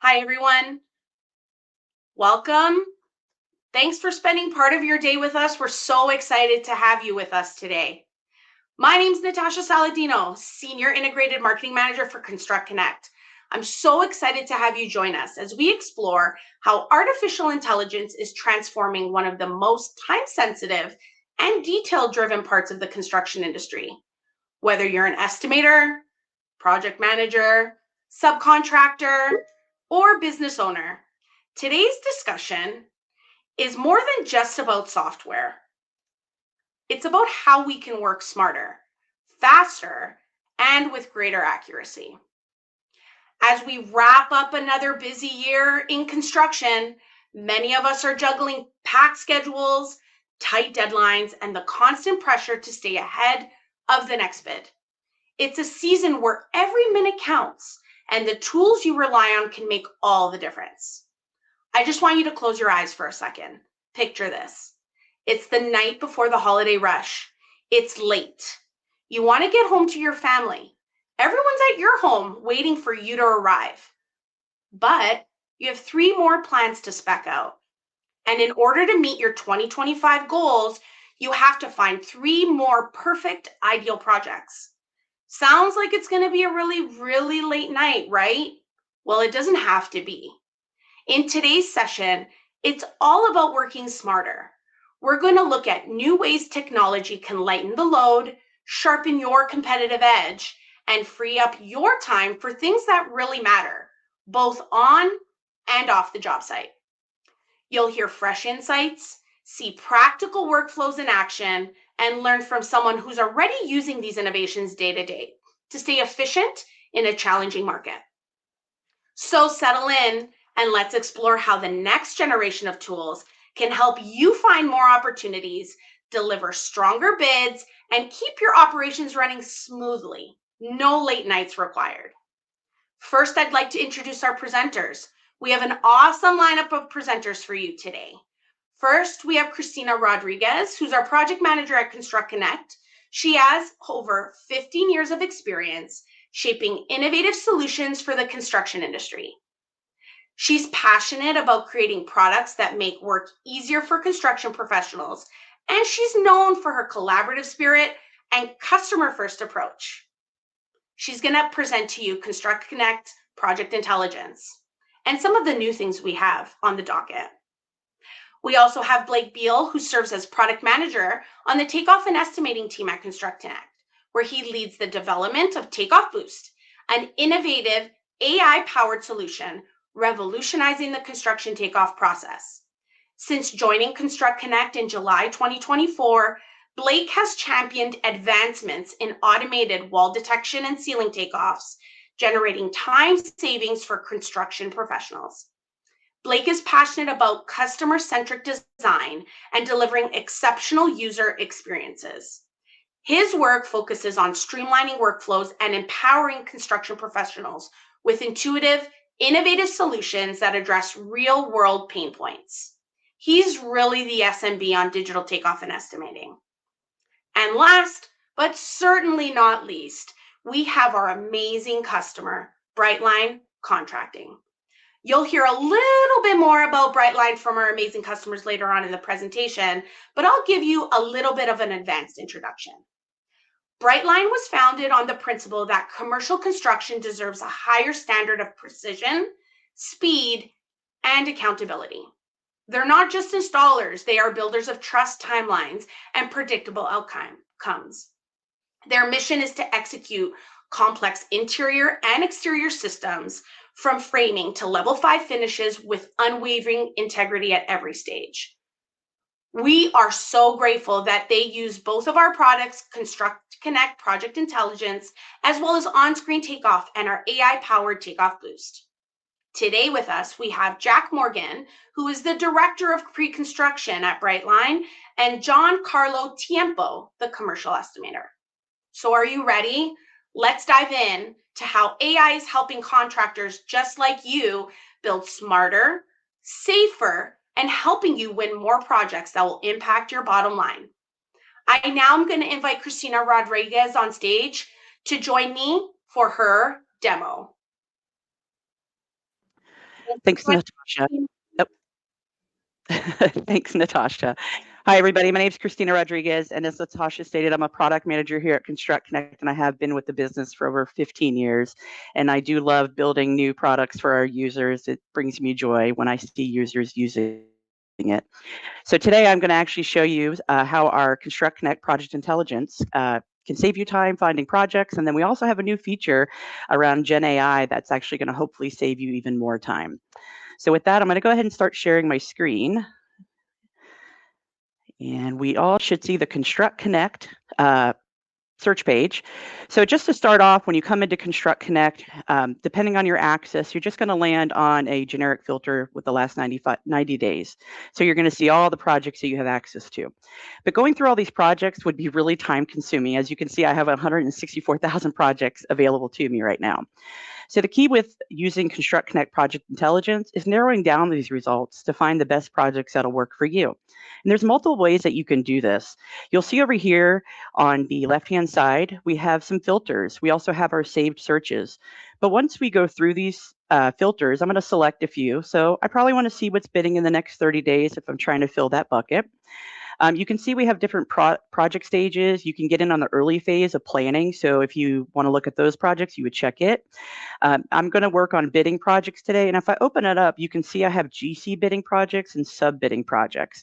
Hi, everyone. Welcome. Thanks for spending part of your day with us. We're so excited to have you with us today. My name is Natasha Saladino, Senior Integrated Marketing Manager for ConstructConnect. I'm so excited to have you join us as we explore how artificial intelligence is transforming one of the most time-sensitive and detail-driven parts of the construction industry. Whether you're an estimator, project manager, subcontractor, or business owner, today's discussion is more than just about software. It's about how we can work smarter, faster, and with greater accuracy. As we wrap up another busy year in construction, many of us are juggling packed schedules, tight deadlines, and the constant pressure to stay ahead of the next bid. It's a season where every minute counts, and the tools you rely on can make all the difference. I just want you to close your eyes for a second. Picture this. It's the night before the holiday rush. It's late. You want to get home to your family. Everyone's at your home waiting for you to arrive. But you have 3 more plans to spec out. And in order to meet your 2025 goals, you have to find 3 more perfect ideal projects. Sounds like it's going to be a really late night, right? Well, it doesn't have to be. In today's session, it's all about working smarter. We're going to look at new ways technology can lighten the load, sharpen your competitive edge, and free up your time for things that really matter, both on and off the job site. You'll hear fresh insights, see practical workflows in action, and learn from someone who's already using these innovations day to day to stay efficient in a challenging market. So settle in and let's explore how the next generation of tools can help you find more opportunities, deliver stronger bids, and keep your operations running smoothly. No late nights required. First, I'd like to introduce our presenters. We have an awesome lineup of presenters for you today. First, we have Cristina Rodriguez, who's our project manager at ConstructConnect. She has over 15 years of experience shaping innovative solutions for the construction industry. She's passionate about creating products that make work easier for construction professionals, and she's known for her collaborative spirit and customer-first approach. She's going to present to you ConstructConnect Project Intelligence and some of the new things we have on the docket. We also have Blake Beal, who serves as product manager on the Takeoff and Estimating team at ConstructConnect, where he leads the development of Takeoff Boost, an innovative AI-powered solution revolutionizing the construction takeoff process. Since joining ConstructConnect in July 2024, Blake has championed advancements in automated wall detection and ceiling takeoffs, generating time savings for construction professionals. Blake is passionate about customer-centric design and delivering exceptional user experiences. His work focuses on streamlining workflows and empowering construction professionals with intuitive, innovative solutions that address real-world pain points. He's really the SMB on digital takeoff and estimating. And last, but certainly not least, we have our amazing customer, BrightLine Contracting. You'll hear a little bit more about BrightLine from our amazing customers later on in the presentation, but I'll give you a little bit of an advanced introduction. BrightLine was founded on the principle that commercial construction deserves a higher standard of precision, speed, and accountability. They're not just installers, they are builders of trust timelines and predictable outcomes. Their mission is to execute complex interior and exterior systems from framing to level 5 finishes with unwavering integrity at every stage. We are so grateful that they use both of our products, ConstructConnect Project Intelligence, as well as on-screen takeoff and our AI-powered Takeoff Boost. Today with us, we have Jack Morgan, who is the Director of Pre-Construction at BrightLine, and John Carlo Tiempo, the Commercial Estimator. So are you ready? Let's dive in to how AI is helping contractors just like you build smarter, safer, and helping you win more projects that will impact your bottom line. I now am going to invite Cristina Rodriguez on stage to join me for her demo. Thanks, Natasha. Oh, thanks, Natasha. Hi, everybody. My name is Christina Rodriguez, and as Natasha stated, I'm a product manager here at ConstructConnect, and I have been with the business for over 15 years. And I do love building new products for our users. It brings me joy when I see users using it. So today, I'm going to actually show you how our ConstructConnect Project Intelligence can save you time finding projects. And then we also have a new feature around Gen AI that's actually going to hopefully save you even more time. So with that, I'm going to go ahead and start sharing my screen. And we all should see the ConstructConnect search page. So just to start off, when you come into ConstructConnect, depending on your access, you're just going to land on a generic filter with the last 90 days. So you're going to see all the projects that you have access to. But going through all these projects would be really time consuming. As you can see, I have 164,000 projects available to me right now. So the key with using ConstructConnect Project Intelligence is narrowing down these results to find the best projects that'll work for you. And there's multiple ways that you can do this. You'll see over here on the left-hand side, we have some filters. We also have our saved searches. But once we go through these filters, I'm going to select a few. So I probably want to see what's bidding in the next 30 days if I'm trying to fill that bucket. You can see we have different project stages. You can get in on the early phase of planning. So if you want to look at those projects, you would check it. I'm going to work on bidding projects today. And if I open it up, you can see I have GC bidding projects and sub bidding projects.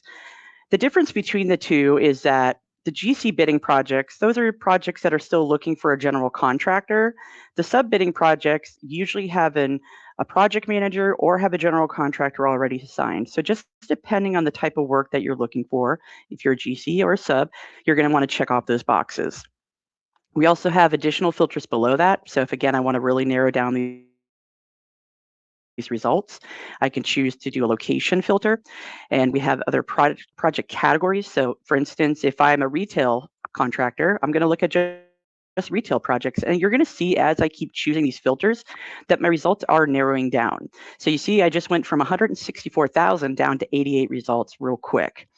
The difference between the two is that the GC bidding projects, those are projects that are still looking for a general contractor. The sub bidding projects usually have a project manager or have a general contractor already assigned. So just depending on the type of work that you're looking for, if you're a GC or a sub, you're going to want to check off those boxes. We also have additional filters below that. So if, again, I want to really narrow down these results, I can choose to do a location filter, and we have other project categories. So for instance, if I'm a retail contractor, I'm going to look at just retail projects, and you're going to see as I keep choosing these filters that my results are narrowing down. So you see I just went from 164,000 down to 88 results real quick.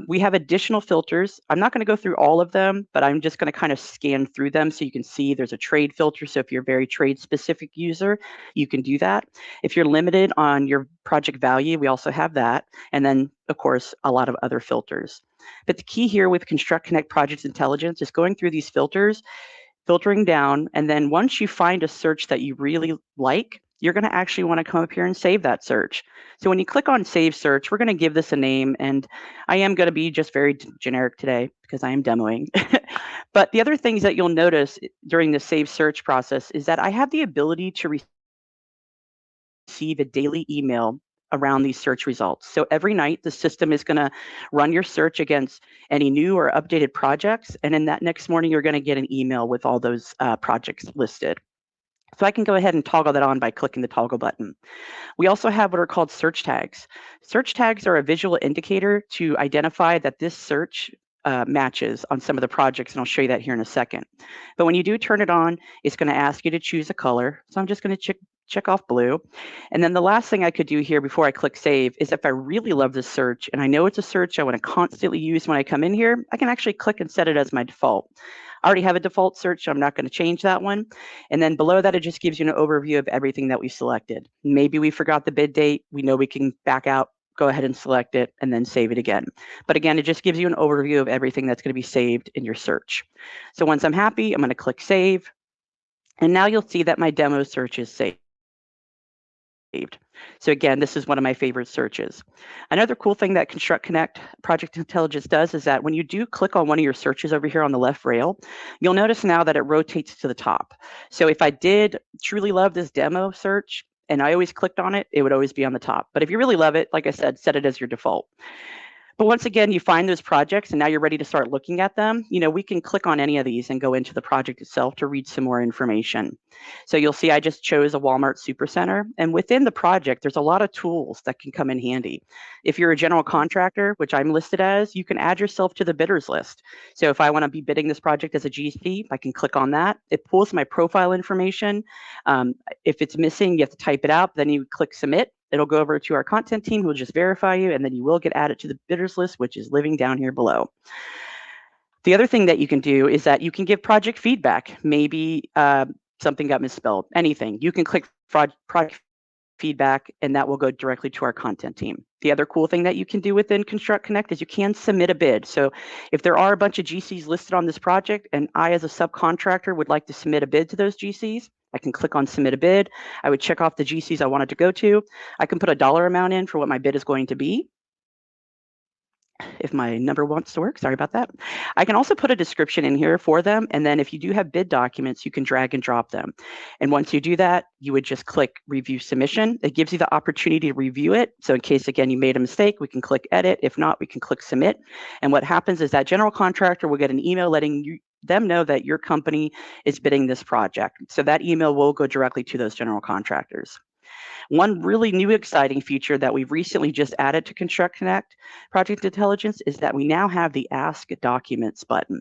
We have additional filters. I'm not going to go through all of them, but I'm just going to kind of scan through them so you can see there's a trade filter. So if you're a very trade specific user, you can do that. If you're limited on your project value, we also have that. And then, of course, a lot of other filters. But the key here with ConstructConnect Project Intelligence is going through these filters, filtering down, and then once you find a search that you really like, you're going to actually want to come up here and save that search. So when you click on Save Search, we're going to give this a name, and I am going to be just very generic today because I am demoing. But the other things that you'll notice during the Save Search process is that I have the ability to receive a daily email around these search results. So every night, the system is going to run your search against any new or updated projects. And then that next morning, you're going to get an email with all those projects listed. So I can go ahead and toggle that on by clicking the toggle button. We also have what are called search tags. Search tags are a visual indicator to identify that this search matches on some of the projects, and I'll show you that here in a second. But when you do turn it on, it's going to ask you to choose a color. So I'm just going to check off blue. And then the last thing I could do here before I click save is if I really love this search and I know it's a search I want to constantly use when I come in here, I can actually click and set it as my default. I already have a default search, so I'm not going to change that one. And then below that, it just gives you an overview of everything that we selected. Maybe we forgot the bid date. We know we can back out, go ahead and select it, and then save it again. But again, it just gives you an overview of everything that's going to be saved in your search. So once I'm happy, I'm going to click save. And now you'll see that my demo search is saved. So again, this is one of my favorite searches. Another cool thing that ConstructConnect Project Intelligence does is that when you do click on one of your searches over here on the left rail, you'll notice now that it rotates to the top. So if I did truly love this demo search and I always clicked on it, it would always be on the top. But if you really love it, like I said, set it as your default. But once again, you find those projects and now you're ready to start looking at them. We can click on any of these and go into the project itself to read some more information. So you'll see I just chose a Walmart Supercenter. And within the project, there's a lot of tools that can come in handy. If you're a general contractor, which I'm listed as, you can add yourself to the bidders list. So if I want to be bidding this project as a GC, I can click on that. It pulls my profile information. If it's missing, you have to type it out. Then you click submit. It'll go over to our content team who will just verify you, and then you will get added to the bidders list, which is living down here below. The other thing that you can do is that you can give project feedback. Maybe something got misspelled, anything. You can click project feedback, and that will go directly to our content team. The other cool thing that you can do within ConstructConnect is you can submit a bid. So if there are a bunch of GCs listed on this project and I as a subcontractor would like to submit a bid to those GCs, I can click on submit a bid. I would check off the GCs I wanted to go to. I can put a dollar amount in for what my bid is going to be. If my number wants to work, sorry about that. I can also put a description in here for them. And then if you do have bid documents, you can drag and drop them. And once you do that, you would just click review submission. It gives you the opportunity to review it. So in case, again, you made a mistake, we can click edit. If not, we can click submit. And what happens is that general contractor will get an email letting them know that your company is bidding this project. So that email will go directly to those general contractors. One really new exciting feature that we've recently just added to ConstructConnect Project Intelligence is that we now have the Ask Documents button.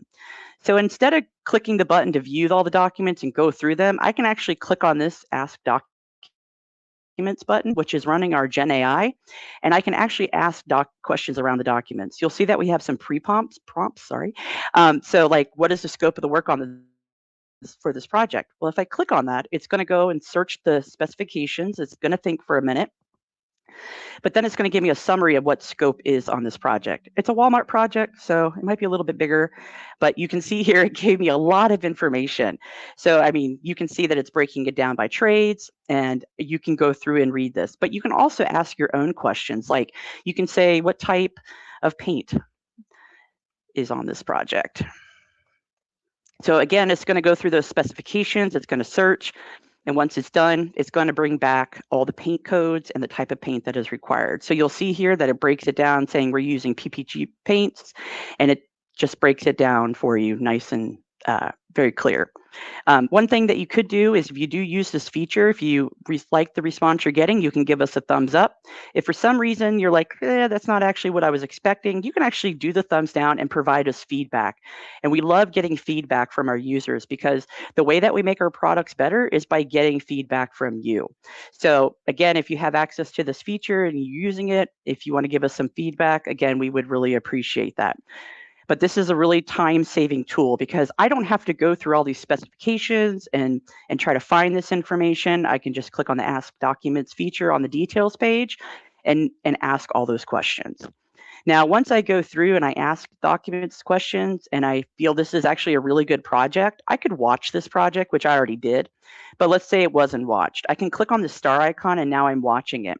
So instead of clicking the button to view all the documents and go through them, I can actually click on this Ask Documents button, which is running our Gen AI, and I can actually ask questions around the documents. You'll see that we have some prompts. So like, what is the scope of the work on for this project? Well, if I click on that, it's going to go and search the specifications. It's going to think for a minute, but then it's going to give me a summary of what scope is on this project. It's a Walmart project, so it might be a little bit bigger, but you can see here it gave me a lot of information. So, I mean, you can see that it's breaking it down by trades, and you can go through and read this, but you can also ask your own questions. Like you can say, what type of paint is on this project? So again, it's going to go through those specifications, it's going to search, and once it's done, it's going to bring back all the paint codes and the type of paint that is required. So you'll see here that it breaks it down saying we're using PPG paints, and it just breaks it down for you nice and very clear. One thing that you could do is if you do use this feature, if you like the response you're getting, you can give us a thumbs up. If for some reason you're like, that's not actually what I was expecting, you can actually do the thumbs down and provide us feedback. And we love getting feedback from our users because the way that we make our products better is by getting feedback from you. So again, if you have access to this feature and you're using it, if you want to give us some feedback, again, we would really appreciate that. But this is a really time-saving tool because I don't have to go through all these specifications and try to find this information. I can just click on the Ask Documents feature on the details page and ask all those questions. Now, once I go through and I ask documents questions and I feel this is actually a really good project, I could watch this project, which I already did. But let's say it wasn't watched. I can click on the star icon and now I'm watching it.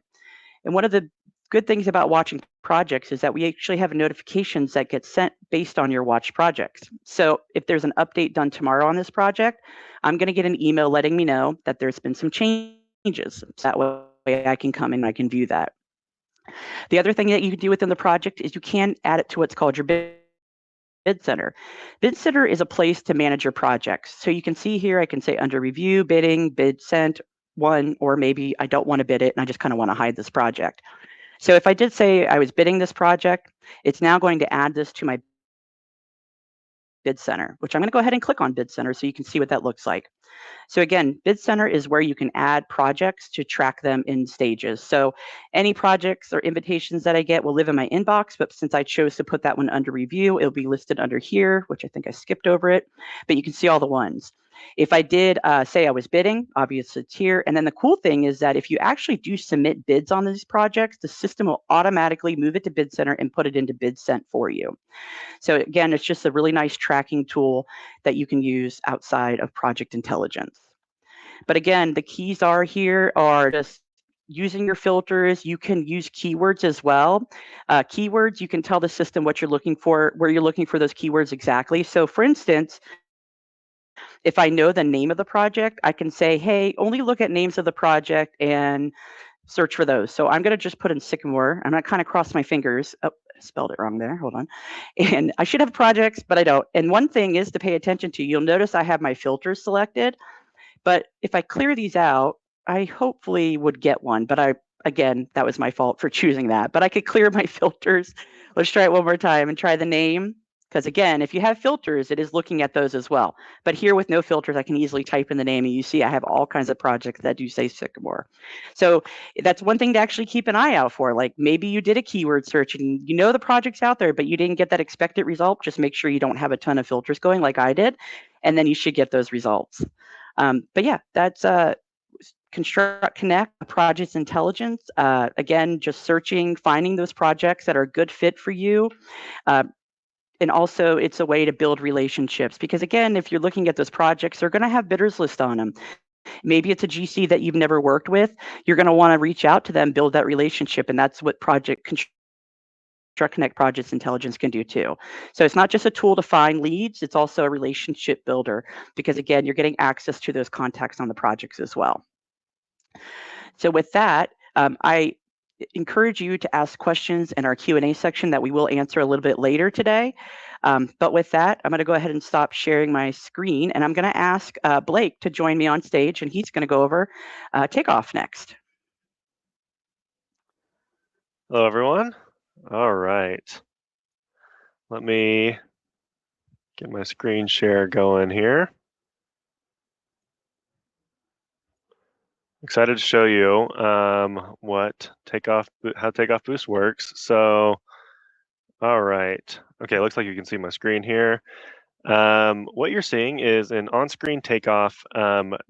And one of the good things about watching projects is that we actually have notifications that get sent based on your watched projects. So if there's an update done tomorrow on this project, I'm going to get an email letting me know that there's been some changes. So that way I can come and I can view that. The other thing that you can do within the project is you can add it to what's called your bid center. Bid center is a place to manage your projects. So you can see here, I can say under review, bidding, bid sent, one, or maybe I don't want to bid it and I just kind of want to hide this project. So if I did say I was bidding this project, it's now going to add this to my bid center, which I'm going to go ahead and click on bid center so you can see what that looks like. So again, bid center is where you can add projects to track them in stages. So any projects or invitations that I get will live in my inbox, but since I chose to put that one under review, it'll be listed under here, which I think I skipped over it, but you can see all the ones. If I did say I was bidding, obviously it's here. And then the cool thing is that if you actually do submit bids on these projects, the system will automatically move it to Bid Center and put it into Bid Sent for you. So again, it's just a really nice tracking tool that you can use outside of Project Intelligence. But again, the keys are just using your filters. You can use keywords as well. Keywords, you can tell the system what you're looking for, where you're looking for those keywords exactly. So for instance, if I know the name of the project, I can say, hey, only look at names of the project and search for those. So I'm going to just put in Sycamore. I'm going to kind of cross my fingers. Oh, I spelled it wrong there. Hold on. And I should have projects, but I don't. And one thing is to pay attention to. You'll notice I have my filters selected. But if I clear these out, I hopefully would get one. But again, that was my fault for choosing that. But I could clear my filters. Let's try it one more time and try the name. Because again, if you have filters, it is looking at those as well. But here with no filters, I can easily type in the name and you see I have all kinds of projects that do say Sycamore. So that's one thing to actually keep an eye out for. Like maybe you did a keyword search and you know the project's out there, but you didn't get that expected result. Just make sure you don't have a ton of filters going like I did, and then you should get those results. But yeah, that's ConstructConnect Project Intelligence. Again, just searching, finding those projects that are a good fit for you. And also, it's a way to build relationships because, again, if you're looking at those projects, they're going to have bidders list on them. Maybe it's a GC that you've never worked with. You're going to want to reach out to them, build that relationship, and that's what ConstructConnect Project Intelligence can do too. So it's not just a tool to find leads, it's also a relationship builder because, again, you're getting access to those contacts on the projects as well. So with that, I encourage you to ask questions in our Q&A section that we will answer a little bit later today. But with that, I'm going to go ahead and stop sharing my screen, and I'm going to ask Blake to join me on stage, and he's going to go over Takeoff next. Hello, everyone. All right. Let me get my screen share going here. Excited to show you how Takeoff Boost works. So, all right. Okay, looks like you can see my screen here. What you're seeing is an on-screen Takeoff.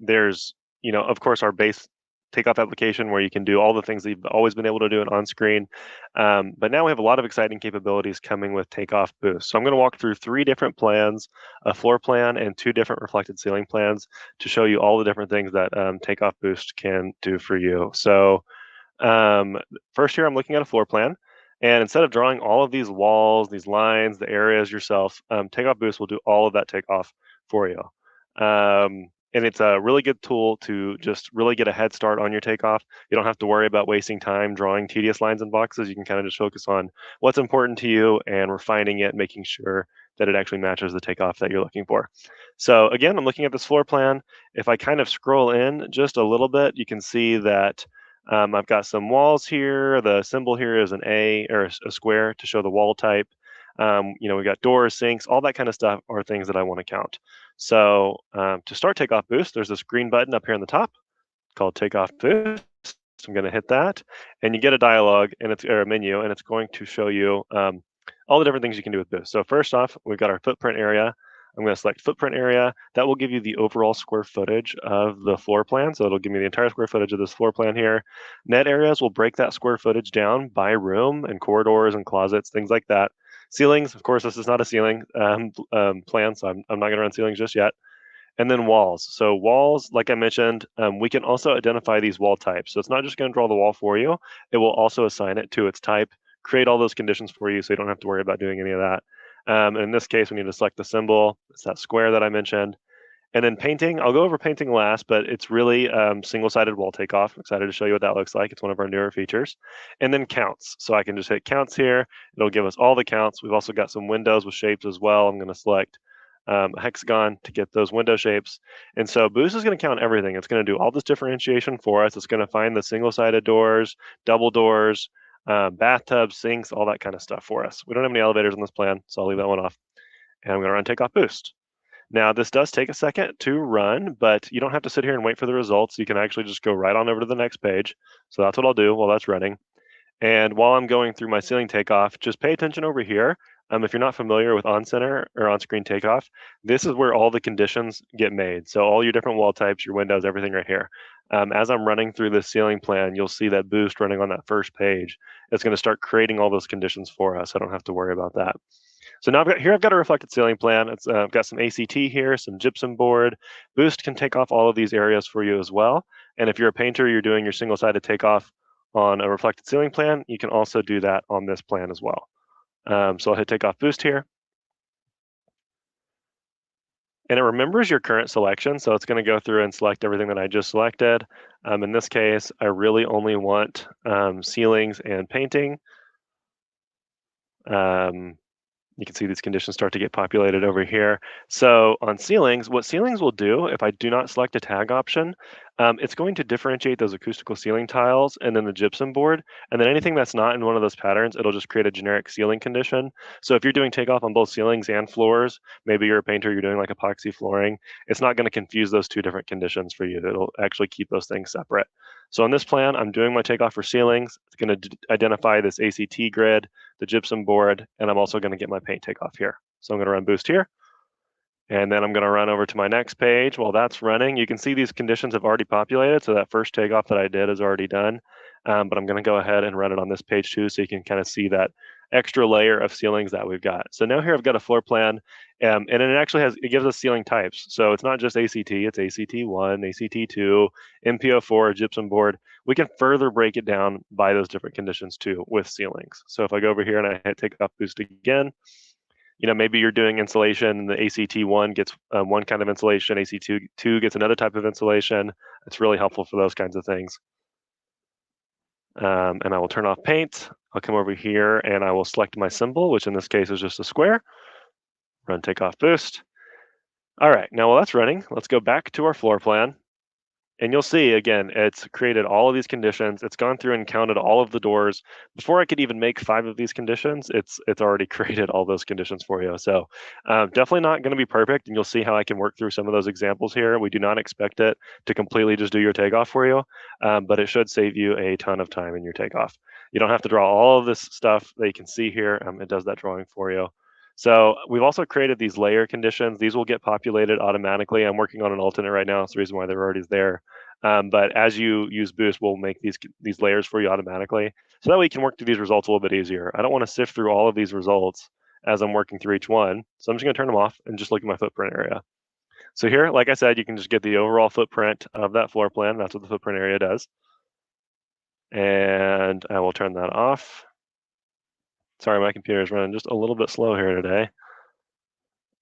There's, of course, our base Takeoff application where you can do all the things that you've always been able to do on screen. But now we have a lot of exciting capabilities coming with Takeoff Boost. So I'm going to walk through 3 different plans, a floor plan and 2 different reflected ceiling plans to show you all the different things that Takeoff Boost can do for you. So first here, I'm looking at a floor plan. And instead of drawing all of these walls, these lines, the areas yourself, Takeoff Boost will do all of that takeoff for you. And it's a really good tool to just really get a head start on your takeoff. You don't have to worry about wasting time drawing tedious lines and boxes. You can kind of just focus on what's important to you and refining it, making sure that it actually matches the takeoff that you're looking for. So again, I'm looking at this floor plan. If I kind of scroll in just a little bit, you can see that I've got some walls here. The symbol here is an A or a square to show the wall type. We got doors, sinks, all that kind of stuff are things that I want to count. So to start Takeoff Boost, there's this green button up here on the top called Takeoff Boost. I'm going to hit that, and you get a dialog or a menu, and it's going to show you all the different things you can do with Boost. So first off, we've got our footprint area. I'm going to select footprint area. That will give you the overall square footage of the floor plan. So it'll give me the entire square footage of this floor plan here. Net areas will break that square footage down by room and corridors and closets, things like that. Ceilings, of course, this is not a ceiling plan, so I'm not going to run ceilings just yet. And then walls. So walls, like I mentioned, we can also identify these wall types. So it's not just going to draw the wall for you. It will also assign it to its type, create all those conditions for you so you don't have to worry about doing any of that. And in this case, we need to select the symbol. It's that square that I mentioned. And then painting, I'll go over painting last, but it's really single-sided wall takeoff. I'm excited to show you what that looks like. It's one of our newer features. And then counts. So I can just hit counts here. It'll give us all the counts. We've also got some windows with shapes as well. I'm going to select a hexagon to get those window shapes. And so Boost is going to count everything. It's going to do all this differentiation for us. It's going to find the single-sided doors, double doors, bathtubs, sinks, all that kind of stuff for us. We don't have any elevators on this plan, so I'll leave that one off. And I'm going to run Takeoff Boost. Now, this does take a second to run, but you don't have to sit here and wait for the results. You can actually just go right on over to the next page. So that's what I'll do while that's running. And while I'm going through my ceiling takeoff, just pay attention over here. If you're not familiar with on-center or on-screen takeoff, this is where all the conditions get made. So all your different wall types, your windows, everything right here. As I'm running through this ceiling plan, you'll see that Boost running on that first page. It's going to start creating all those conditions for us. I don't have to worry about that. So now I've got a reflected ceiling plan. I've got some ACT here, some gypsum board. Boost can take off all of these areas for you as well. And if you're a painter, you're doing your single-sided takeoff on a reflected ceiling plan, you can also do that on this plan as well. So I'll hit Takeoff Boost here. And it remembers your current selection, so it's going to go through and select everything that I just selected. In this case, I really only want ceilings and painting. You can see these conditions start to get populated over here. So on ceilings, what ceilings will do, if I do not select a tag option, it's going to differentiate those acoustical ceiling tiles and then the gypsum board. And then anything that's not in one of those patterns, it'll just create a generic ceiling condition. So if you're doing takeoff on both ceilings and floors, maybe you're a painter, you're doing like epoxy flooring, it's not going to confuse those 2 different conditions for you. It'll actually keep those things separate. So on this plan, I'm doing my takeoff for ceilings. It's going to identify this ACT grid, the gypsum board, and I'm also going to get my paint takeoff here. So I'm going to run Boost here. And then I'm going to run over to my next page. While that's running, you can see these conditions have already populated. So that first takeoff that I did is already done. But I'm going to go ahead and run it on this page too, so you can kind of see that extra layer of ceilings that we've got. So now here I've got a floor plan, and it actually it gives us ceiling types. So it's not just ACT, it's ACT1, ACT2, MPO4, gypsum board. We can further break it down by those different conditions too with ceilings. So if I go over here and I hit Takeoff Boost again, maybe you're doing insulation and the ACT1 gets one kind of insulation, ACT2 gets another type of insulation. It's really helpful for those kinds of things. And I will turn off paint. I'll come over here and I will select my symbol, which in this case is just a square. Run Takeoff Boost. All right, now while that's running, let's go back to our floor plan. And you'll see, again, it's created all of these conditions. It's gone through and counted all of the doors. Before I could even make 5 of these conditions, it's already created all those conditions for you. So definitely not going to be perfect. And you'll see how I can work through some of those examples here. We do not expect it to completely just do your takeoff for you, but it should save you a ton of time in your takeoff. You don't have to draw all of this stuff that you can see here. It does that drawing for you. So we've also created these layer conditions. These will get populated automatically. I'm working on an alternate right now. That's the reason why they're already there. But as you use Boost, we'll make these layers for you automatically. So that way you can work through these results a little bit easier. I don't want to sift through all of these results as I'm working through each one. So I'm just going to turn them off and just look at my footprint area. So here, like I said, you can just get the overall footprint of that floor plan. That's what the footprint area does. And I will turn that off. Sorry, my computer is running just a little bit slow here today.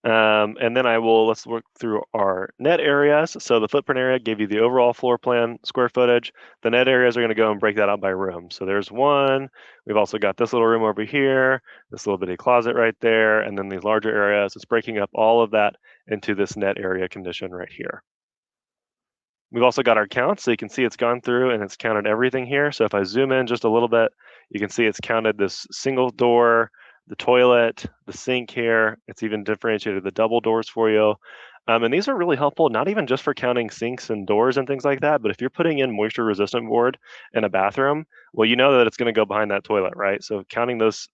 And then let's work through our net areas. So the footprint area gave you the overall floor plan square footage. The net areas are going to go and break that out by room. So there's one. We've also got this little room over here, this little bitty closet right there, and then these larger areas. It's breaking up all of that into this net area condition right here. We've also got our count, so you can see it's gone through and it's counted everything here. So if I zoom in just a little bit, you can see it's counted this single door, the toilet, the sink here. It's even differentiated the double doors for you. And these are really helpful, not even just for counting sinks and doors and things like that, but if you're putting in moisture resistant board in a bathroom, well, you know that it's going to go behind that toilet, right? So counting those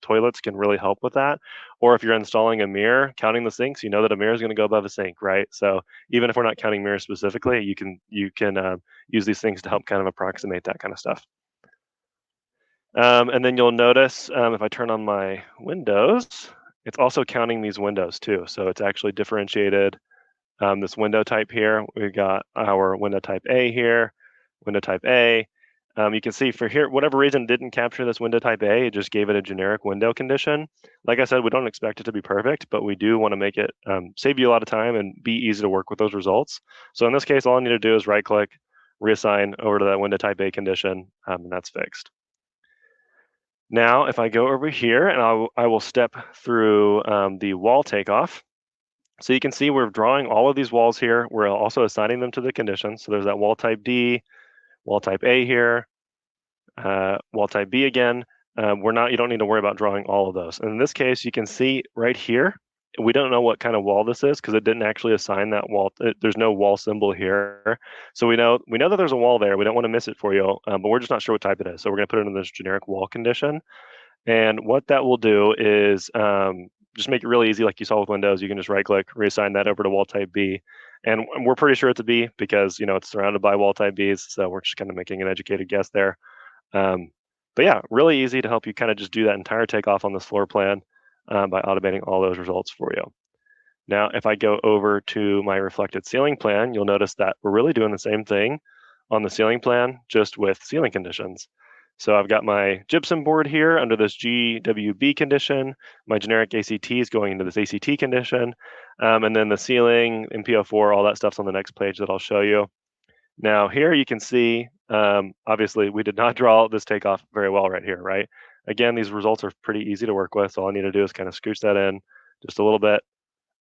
toilets can really help with that. Or if you're installing a mirror, counting the sinks, you know that a mirror is going to go above a sink, right? So even if we're not counting mirrors specifically, you can use these things to help kind of approximate that kind of stuff. And then you'll notice if I turn on my windows, it's also counting these windows too. So it's actually differentiated this window type here. We've got our window type A here, window type A. You can see for here, whatever reason didn't capture this window type A, it just gave it a generic window condition. Like I said, we don't expect it to be perfect, but we do want to make it save you a lot of time and be easy to work with those results. So in this case, all I need to do is right click, reassign over to that window type A condition, and that's fixed. Now, if I go over here and I will step through the wall takeoff. So you can see we're drawing all of these walls here. We're also assigning them to the conditions. So there's that wall type D, wall type A here, wall type B again. You don't need to worry about drawing all of those. And in this case, you can see right here, we don't know what kind of wall this is because it didn't actually assign that wall. There's no wall symbol here. So we know that there's a wall there. We don't want to miss it for you, but we're just not sure what type it is. So we're going to put it in this generic wall condition. And what that will do is just make it really easy, like you saw with Windows. You can just right click, reassign that over to wall type B. And we're pretty sure it's a B because it's surrounded by wall type Bs. So we're just kind of making an educated guess there. But yeah, really easy to help you kind of just do that entire takeoff on this floor plan by automating all those results for you. Now, if I go over to my reflected ceiling plan, you'll notice that we're really doing the same thing on the ceiling plan, just with ceiling conditions. So I've got my gypsum board here under this GWB condition. My generic ACT is going into this ACT condition. And then the ceiling, MPO4, all that stuff's on the next page that I'll show you. Now here you can see, obviously we did not draw this takeoff very well right here, right? Again, these results are pretty easy to work with. So all I need to do is kind of scooch that in just a little bit.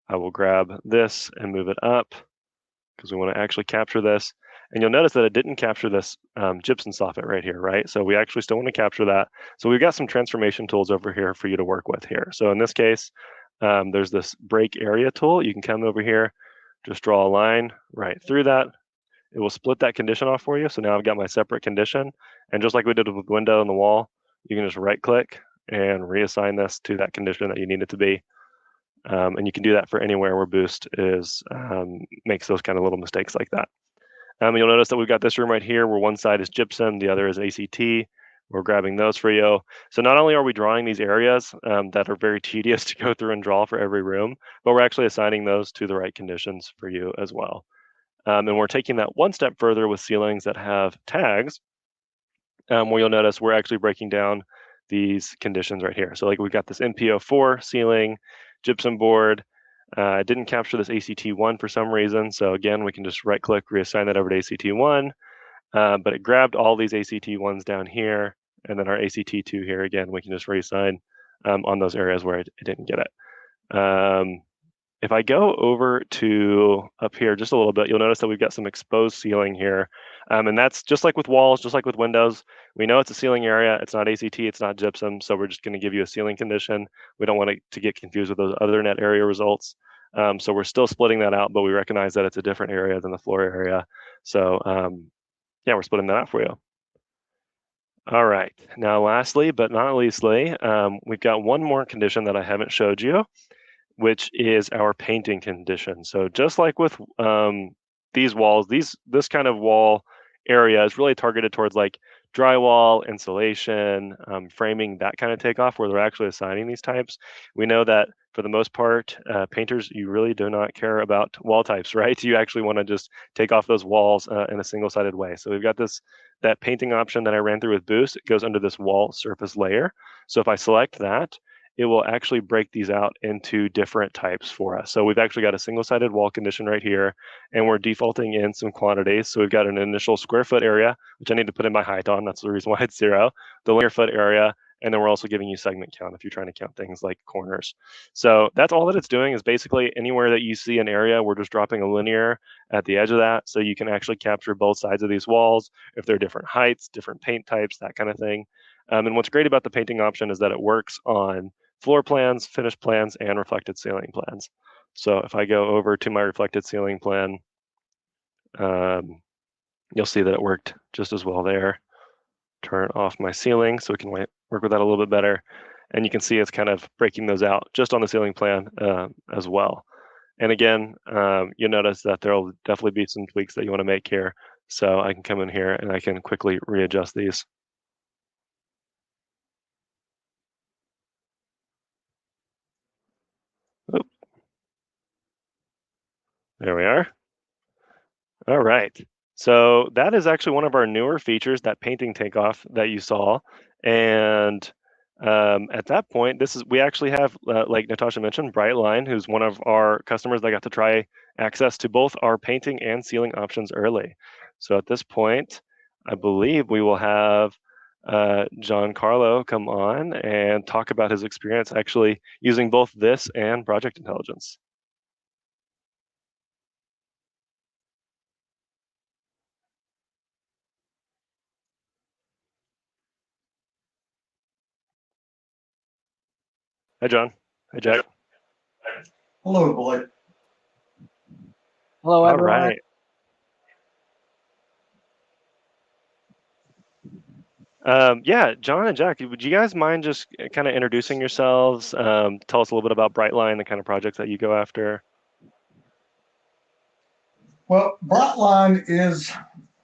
I will grab this and move it up because we want to actually capture this. And you'll notice that it didn't capture this gypsum soffit right here, right? So we actually still want to capture that. So we've got some transformation tools over here for you to work with here. So in this case, there's this break area tool. You can come over here, just draw a line right through that. It will split that condition off for you. So now I've got my separate condition. And just like we did with the window and the wall, you can just right click and reassign this to that condition that you need it to be. And you can do that for anywhere where Boost is makes those kind of little mistakes like that. You'll notice that we've got this room right here where one side is gypsum, the other is ACT. We're grabbing those for you. So not only are we drawing these areas that are very tedious to go through and draw for every room, but we're actually assigning those to the right conditions for you as well. And we're taking that one step further with ceilings that have tags, where you'll notice we're actually breaking down these conditions right here. So like we've got this MPO4 ceiling, gypsum board. I didn't capture this ACT1 for some reason. So again, we can just right click, reassign that over to ACT1. But it grabbed all these ACT1s down here. And then our ACT2 here, again, we can just reassign on those areas where it didn't get it. If I go over to up here just a little bit, you'll notice that we've got some exposed ceiling here. And that's just like with walls, just like with windows. We know it's a ceiling area. It's not ACT, it's not gypsum. So we're just going to give you a ceiling condition. We don't want it to get confused with those other net area results. So we're still splitting that out, but we recognize that it's a different area than the floor area. So yeah, we're splitting that out for you. All right. Now, lastly, but not leastly, we've got one more condition that I haven't showed you, which is our painting condition. So just like with these walls, this kind of wall area is really targeted towards like drywall, insulation, framing, that kind of takeoff, where they're actually assigning these types. We know that for the most part, painters, you really do not care about wall types, right? You actually want to just take off those walls in a single-sided way. So we've got that painting option that I ran through with Boost. It goes under this wall surface layer. So if I select that, it will actually break these out into different types for us. So we've actually got a single-sided wall condition right here, and we're defaulting in some quantities. So we've got an initial square foot area, which I need to put in my height on. That's the reason why it's 0. The linear foot area, and then we're also giving you segment count if you're trying to count things like corners. So that's all that it's doing, is basically anywhere that you see an area, we're just dropping a linear at the edge of that, so you can actually capture both sides of these walls, if they're different heights, different paint types, that kind of thing. And what's great about the painting option is that it works on floor plans, finished plans, and reflected ceiling plans. So if I go over to my reflected ceiling plan, you'll see that it worked just as well there. Turn off my ceiling so we can work with that a little bit better. And you can see it's kind of breaking those out just on the ceiling plan as well. And again, you'll notice that there'll definitely be some tweaks that you want to make here. So I can come in here and I can quickly readjust these. Oop. There we are. All right. So that is actually one of our newer features, that painting takeoff that you saw. And at that point, we actually have, like Natasha mentioned, BrightLine, who's one of our customers that got to try access to both our painting and ceiling options early. So at this point, I believe we will have John Carlo come on and talk about his experience actually using both this and Project Intelligence. Hi, John. Hi, Jack. Hello, Blake. Hello, All everyone. right. Yeah, John and Jack, would you guys mind just kind of introducing yourselves? Tell us a little bit about BrightLine, the kind of projects that you go after. Well, BrightLine is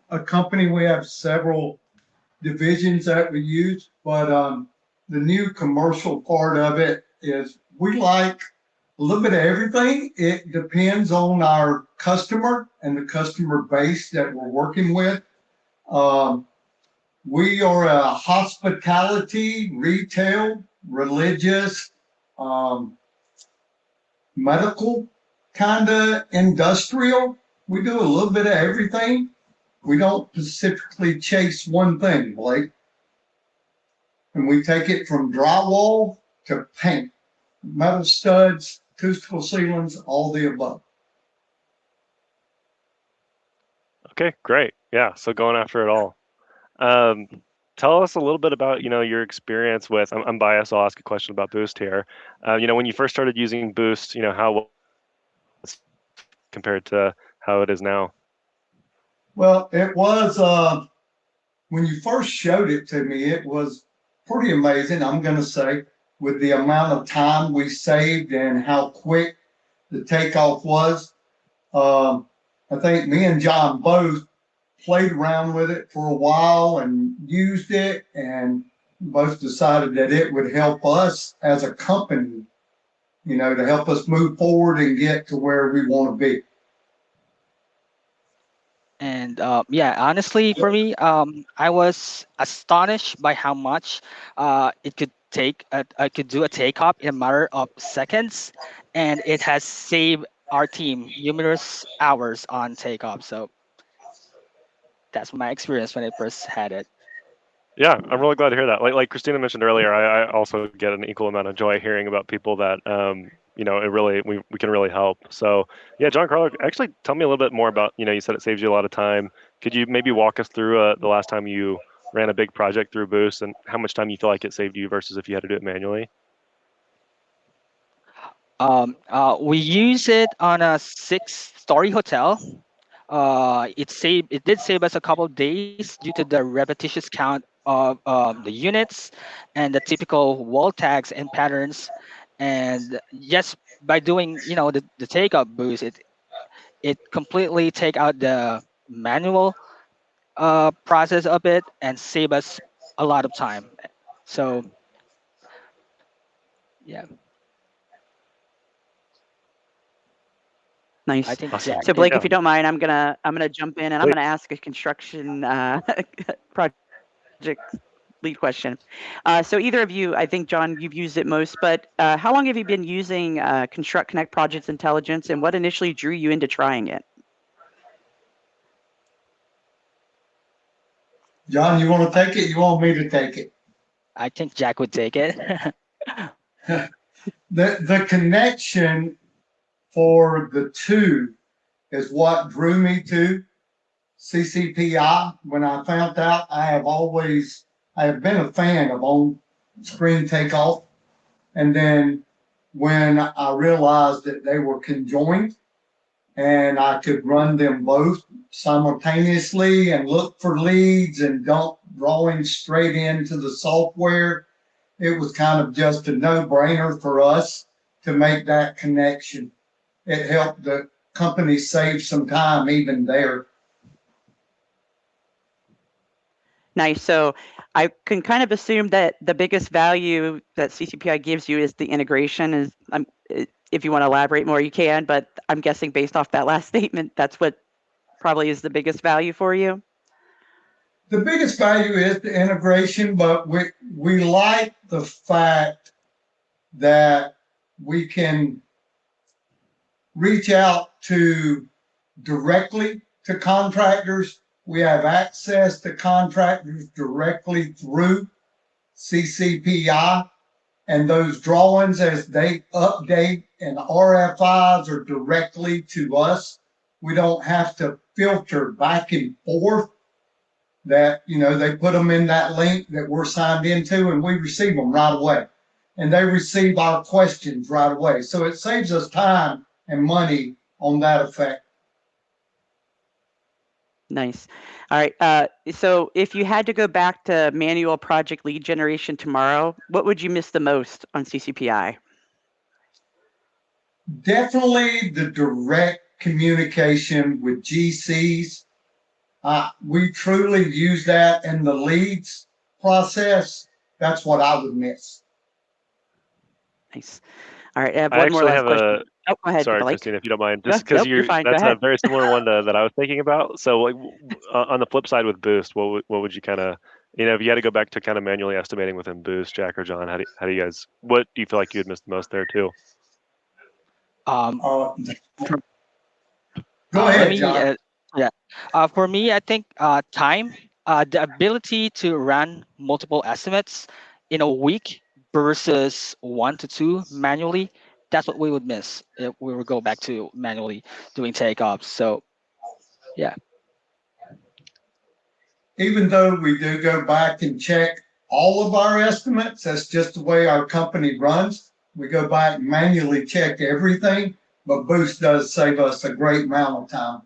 a company. We have several divisions that we use, but the new commercial part of it is we like a little bit of everything. It depends on our customer and the customer base that we're working with. We are a hospitality, retail, religious, medical, kind of industrial. We do a little bit of everything. We don't specifically chase one thing, Blake. And we take it from drywall to paint, metal studs, acoustical ceilings, all the above. Okay, great. Yeah, so going after it all. Tell us a little bit about, your experience with, I'm biased, I'll ask a question about Boost here. When you first started using Boost, how compared to how it is now? Well, it was, when you first showed it to me, it was pretty amazing, I'm going to say. with the amount of time we saved and how quick the takeoff was. I think me and John both played around with it for a while and used it, and both decided that it would help us as a company, you know, to help us move forward and get to where we want to be. And yeah, honestly, for me, I was astonished by how much it could take. I could do a takeoff in a matter of seconds, and it has saved our team numerous hours on takeoff. So that's my experience when I first had it. Yeah, I'm really glad to hear that. Like Christina mentioned earlier, I also get an equal amount of joy hearing about people that you know, it really we can really help. So yeah, John Carlo, actually tell me a little bit more about, you know, you said it saves you a lot of time. Could you maybe walk us through the last time you ran a big project through Boost and how much time you feel like it saved you versus if you had to do it manually? We use it on a 6-story hotel. It did save us a couple of days due to the repetitious count of the units and the typical wall tags and patterns. And just by doing, you know, the takeoff boost, it completely take out the manual process of it and save us a lot of time. So yeah, I Nice. think Awesome. Jack. So Blake, Yeah. if you don't mind, I'm gonna jump in and I'm Please. gonna ask a construction project lead question. So either of you, I think John, you've used it most, but how long have you been using ConstructConnect Project Intelligence, and what initially drew you into trying it? John, you want to take it? You want me to take it? I think Jack would take it. The connection for the two is what drew me to CCPI. When I found out, I have been a fan of on-screen takeoff. And then when I realized that they were conjoined and I could run them both simultaneously and look for leads and dump drawings straight into the software, it was kind of just a no-brainer for us to make that connection. It helped the company save some time even there. Nice. So I can kind of assume that the biggest value that CCPI gives you is the integration. If you want to elaborate more, you can, but I'm guessing based off that last statement, that's what probably is the biggest value for you. The biggest value is the integration, but we like the fact that we can reach out to directly to contractors. We have access to contractors directly through CCPI, and those drawings, as they update and RFIs, are directly to us. We don't have to filter back and forth. That, you know, they put them in that link that we're signed into and we receive them right away. And they receive our questions right away. So it saves us time and money on that effect. Nice. All right. So if you had to go back to manual project lead generation tomorrow, what would you miss the most on CCPI? Definitely the direct communication with GCs. We truly use that in the leads process. That's what I would miss. Nice. All right. I have I one more actually last have question. Oh, go ahead, sorry, Blake. Christina, if you don't mind, No, just because nope, you're fine. Go that's a ahead. very similar one that I was thinking about. So like on the flip side with Boost, what would you kind of, you know, if you had to go back to kind of manually estimating within Boost, Jack or John, how do you guys, what do you feel like you would miss the most there too? um, Go let ahead, me, John. yeah. For me, I think time, the ability to run multiple estimates in a week versus 1 to 2 manually. That's what we would miss if we would go back to manually doing takeoffs. So yeah. Even though we do go back and check all of our estimates, that's just the way our company runs. We go back and manually check everything, but Boost does save us a great amount of time.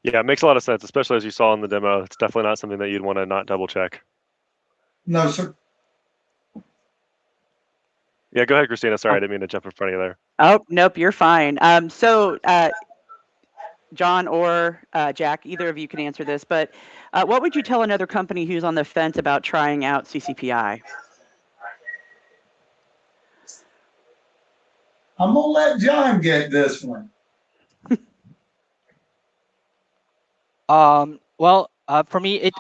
Yeah, it makes a lot of sense, especially as you saw in the demo. It's definitely not something that you'd want to not double check. No, sir. Yeah, go ahead, Christina. Sorry, I didn't mean to jump in front of you there. Oh, nope, you're fine. So John or Jack, either of you can answer this, but what would you tell another company who's on the fence about trying out CCPI? I'm gonna let John get this one. For me,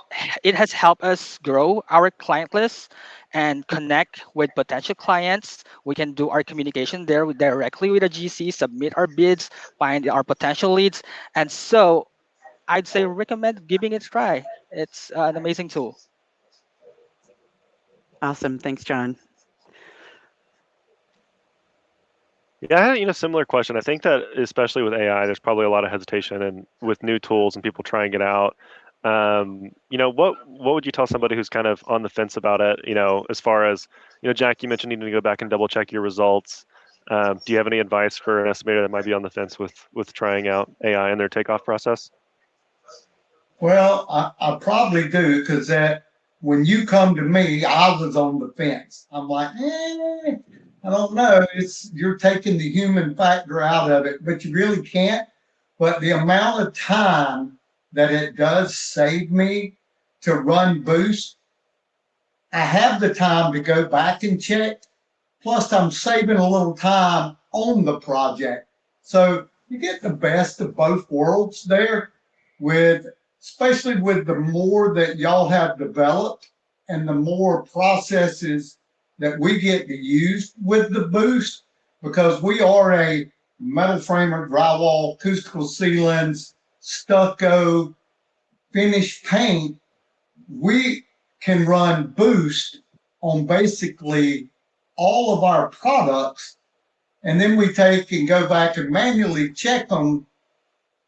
it has helped us grow our client list and connect with potential clients. We can do our communication there directly with a GC, submit our bids, find our potential leads, and so I'd say recommend giving it a try. It's an amazing tool. Awesome. Thanks, John. Yeah, I had, similar question. I think that especially with AI, there's probably a lot of hesitation and with new tools and people trying it out. What would you tell somebody who's kind of on the fence about it? As far as, Jack, you mentioned needing to go back and double check your results. Do you have any advice for an estimator that might be on the fence with trying out AI in their takeoff process? Well, I probably do, because when you come to me, I was on the fence. I'm like, I don't know. You're taking the human factor out of it, but you really can't. But the amount of time that it does save me to run Boost, I have the time to go back and check. Plus, I'm saving a little time on the project. So you get the best of both worlds there, especially with the more that y'all have developed and the more processes that we get to use with the Boost, because we are a metal framer, drywall, acoustical ceilings, stucco, finished paint. We can run Boost on basically all of our products, and then we take and go back and manually check them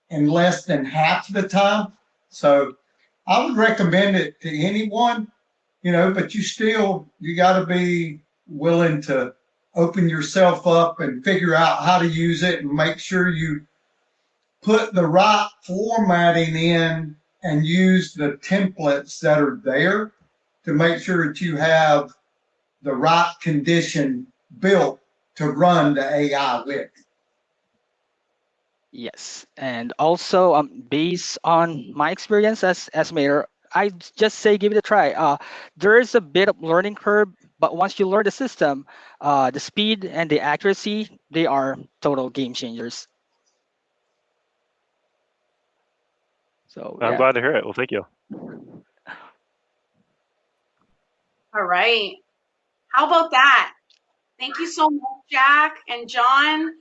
in less than half the time. So I would recommend it to anyone, but you got to be willing to open yourself up and figure out how to use it and make sure you put the right formatting in and use the templates that are there to make sure that you have the right condition built to run the AI with. Yes, and also based on my experience as estimator, I just say give it a try. There is a bit of learning curve, but once you learn the system, the speed and the accuracy, they are total game changers. So I'm yeah. glad to hear it. Well, thank you. All right. How about that? Thank you so much, Jack and John.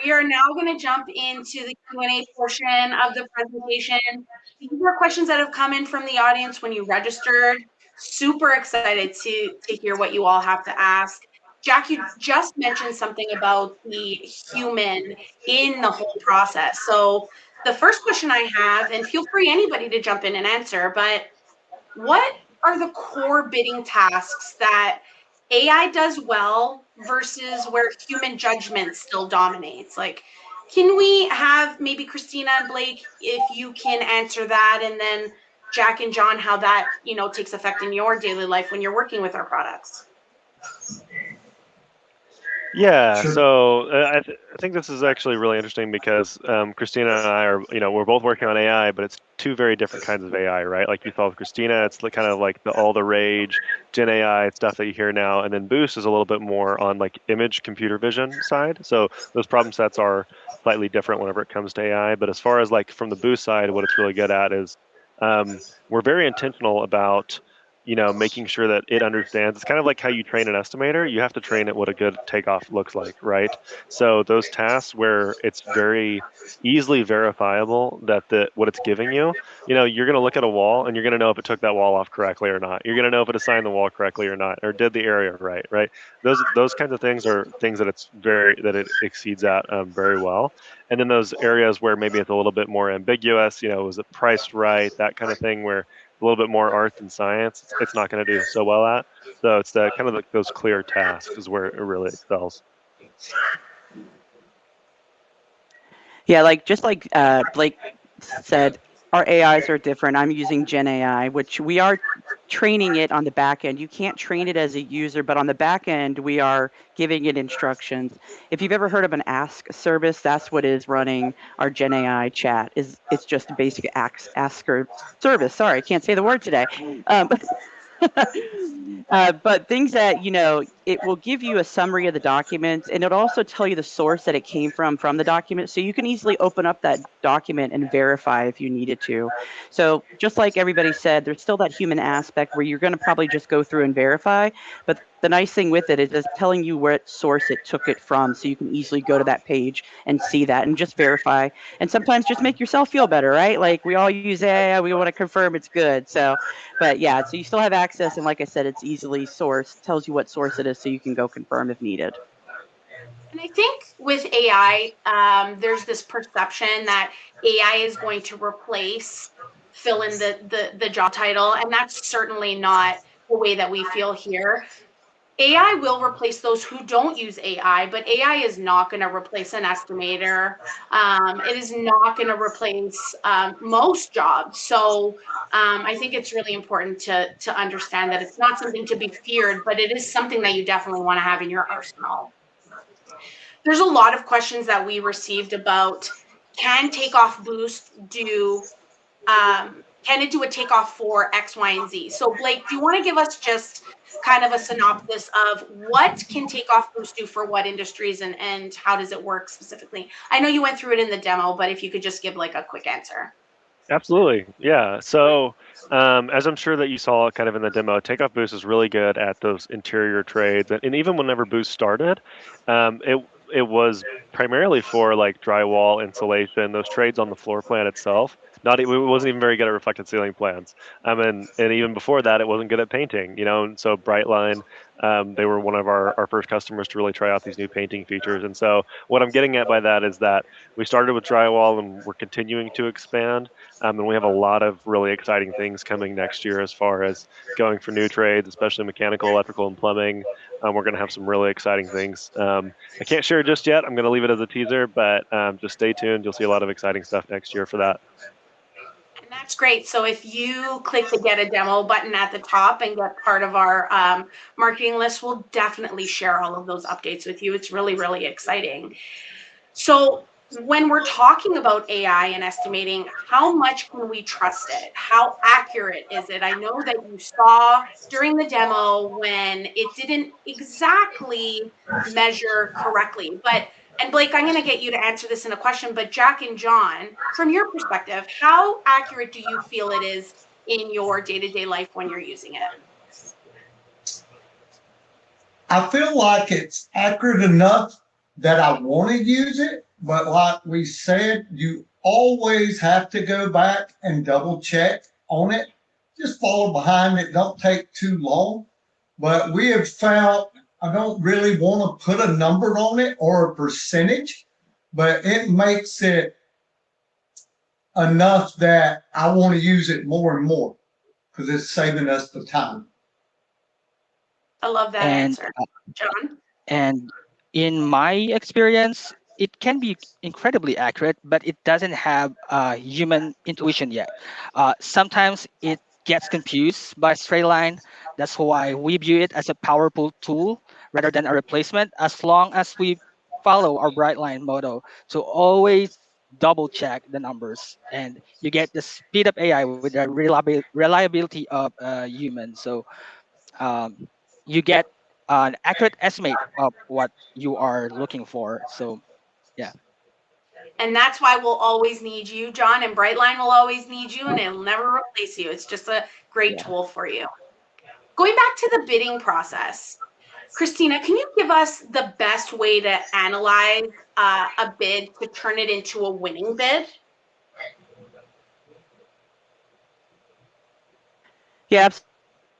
We are now going to jump into the Q&A portion of the presentation. These are questions that have come in from the audience when you registered. Super excited to hear what you all have to ask. Jack, you just mentioned something about the human in the whole process. So the first question I have, and feel free anybody to jump in and answer, but what are the core bidding tasks that AI does well versus where human judgment still dominates? Like, can we have maybe Christina and Blake, if you can answer that, and then Jack and John, how that, takes effect in your daily life when you're working with our products? Yeah, Sure. so I think this is actually really interesting because Christina and I are, we're both working on AI, but it's two very different kinds of AI, right? Like you saw with Christina, it's kind of like all the rage Gen AI stuff that you hear now, and then Boost is a little bit more on like image computer vision side. So those problem sets are slightly different whenever it comes to AI. But as far as like from the Boost side, what it's really good at is we're very intentional about making sure that it understands. It's kind of like how you train an estimator. You have to train it what a good takeoff looks like, right? So those tasks where it's very easily verifiable that what it's giving you, you're going to look at a wall and you're going to know if it took that wall off correctly or not. You're going to know if it assigned the wall correctly or not, or did the area right, right? Those kinds of things are things that it exceeds at very well. And then those areas where maybe it's a little bit more ambiguous, was it priced right, that kind of thing, where a little bit more art than science, it's not going to do so well at. So it's the kind of like those clear tasks is where it really excels. Yeah, just like Blake said, our AIs are different. I'm using Gen AI, which we are training it on the back end. You can't train it as a user, but on the back end, we are giving it instructions. If you've ever heard of an ask service, that's what is running our Gen AI chat. It's just a basic asker service. Sorry, I can't say the word today. Um, but things that, it will give you a summary of the documents, and it'll also tell you the source that it came from the document. So you can easily open up that document and verify if you needed to. So just like everybody said, there's still that human aspect where you're going to probably just go through and verify. But the nice thing with it is it's telling you what source it took it from. So you can easily go to that page and see that and just verify. And sometimes just make yourself feel better, right? Like we all use AI, we want to confirm it's good. So, but yeah, so you still have access. And like I said, it's easily sourced, tells you what source it is so you can go confirm if needed. And I think with AI, there's this perception that AI is going to replace, fill in the job title, and that's certainly not the way that we feel here. AI will replace those who don't use AI, but AI is not going to replace an estimator. It is not going to replace most jobs. So I think it's really important to understand that it's not something to be feared, but it is something that you definitely want to have in your arsenal. There's a lot of questions that we received about, can Takeoff Boost do, can it do a takeoff for X, Y, and Z? So Blake, do you want to give us just kind of a synopsis of what can Takeoff Boost do for what industries, and how does it work specifically? I know you went through it in the demo, but if you could just give like a quick answer. Absolutely. Yeah. So, as I'm sure that you saw kind of in the demo, Takeoff Boost is really good at those interior trades. And even whenever Boost started, it was primarily for like drywall, insulation, those trades on the floor plan itself. It wasn't even very good at reflected ceiling plans. And even before that, it wasn't good at painting, And so BrightLine, they were one of our first customers to really try out these new painting features. And so what I'm getting at by that is that we started with drywall and we're continuing to expand. And we have a lot of really exciting things coming next year as far as going for new trades, especially mechanical, electrical, and plumbing. We're going to have some really exciting things. I can't share just yet. I'm going to leave it as a teaser, but just stay tuned. You'll see a lot of exciting stuff next year for that. And that's great. So if you click the Get a Demo button at the top and get part of our marketing list, we'll definitely share all of those updates with you. It's really, really exciting. So when we're talking about AI and estimating, how much can we trust it? How accurate is it? I know that you saw during the demo when it didn't exactly measure correctly, and Blake, I'm going to get you to answer this in a question, but Jack and John, from your perspective, how accurate do you feel it is in your day-to-day life when you're using it? I feel like it's accurate enough that I want to use it, but like we said, you always have to go back and double check on it. Just follow behind it, don't take too long. But we have found, I don't really want to put a number on it or a percentage, but it makes it enough that I want to use it more and more because it's saving us the time. I love that answer. John? And in my experience, it can be incredibly accurate, but it doesn't have human intuition yet. Sometimes it gets confused by straight line. That's why we view it as a powerful tool rather than a replacement, as long as we follow our BrightLine motto. So always double check the numbers, and you get the speed of AI with the reliability of human. So you get an accurate estimate of what you are looking for. So, yeah. And that's why we'll always need you, John, and Brightline will always need you, and it'll never replace you. It's just a great tool for you. Going back to the bidding process, Christina, can you give us the best way to analyze a bid to turn it into a winning bid? Yeah,